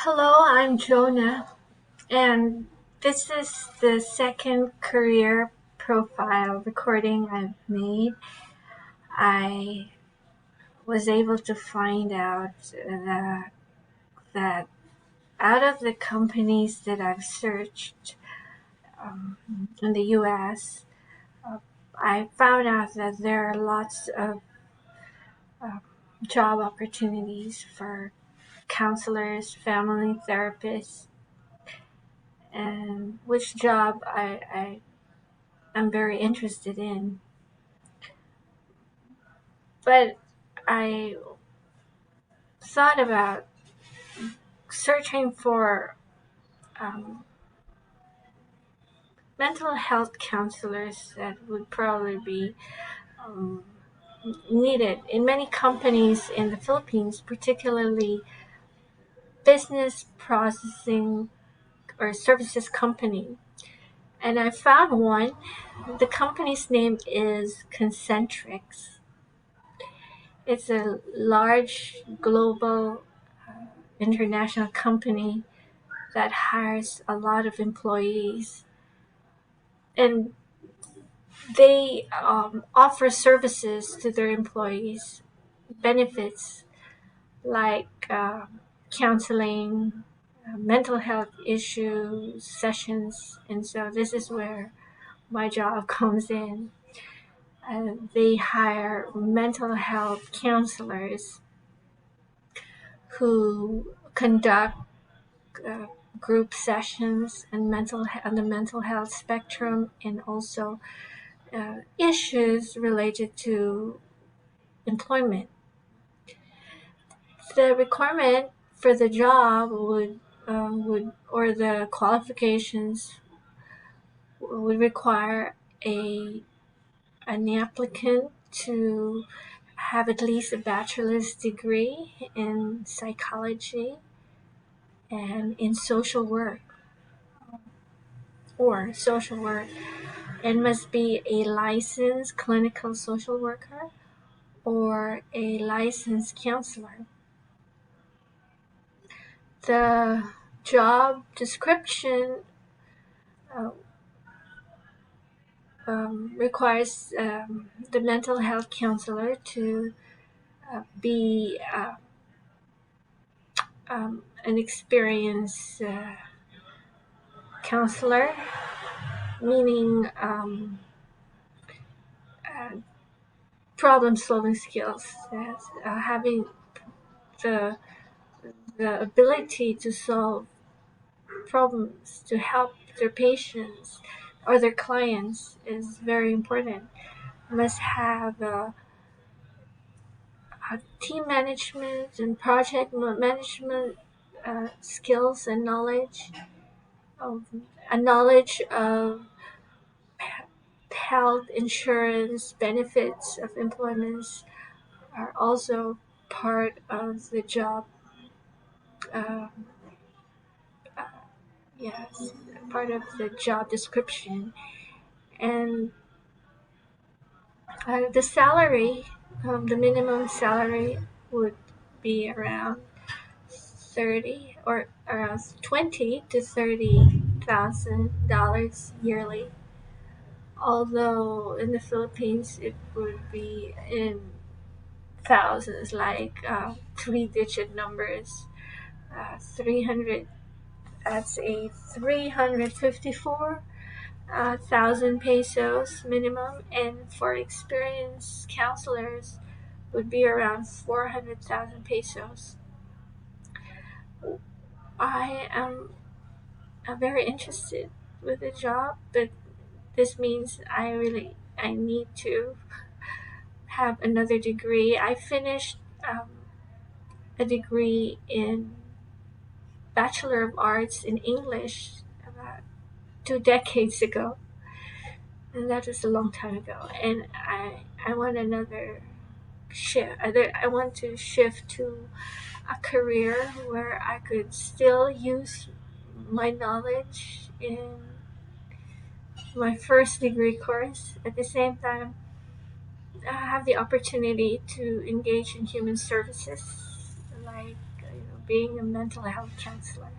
Hello, I'm Jonah, and this is the second career profile recording I've made. I was able to find out that out of the companies that I've searched in the US, uh, I found out that there are lots of uh, job opportunities for counselors, family therapists, and which job I'm very interested in. But I thought about searching for um, mental health counselors that would probably be um, needed in many companies in the Philippines, particularly business processing or services company. And I found one. The company's name is Concentrix. It's a large global international company that hires a lot of employees, and they offer services to their employees, benefits like counseling, mental health issue sessions, and so this is where my job comes in. They hire mental health counselors who conduct uh, group sessions and on the mental health spectrum, and also issues related to employment. The requirement for the job would or the qualifications would require a an applicant to have at least a bachelor's degree in psychology and in social work, and must be a licensed clinical social worker or a licensed counselor. The job description uh, requires the mental health counselor to be an experienced counselor, meaning uh, problem solving skills, having the the ability to solve problems to help their patients or their clients is very important. Must have team management and project management skills and knowledge, of, a knowledge of health insurance benefits of employments are also part of the job. Uh, yes, part of the job description. And the salary, the minimum salary would be around 30 or around 20 to 30 thousand dollars yearly. Although in the Philippines it would be in thousands, like 3-digit numbers, 300. That's a 354 thousand pesos minimum, and for experienced counselors would be around 400,000 pesos. I am very interested with the job, but this means I need to have another degree. I finished a degree in Bachelor of Arts in English about 2 decades ago, and that was a long time ago. And I want another shift. I want to shift to a career where I could still use my knowledge in my first degree course. At the same time, I have the opportunity to engage in human services, like being a mental health counselor.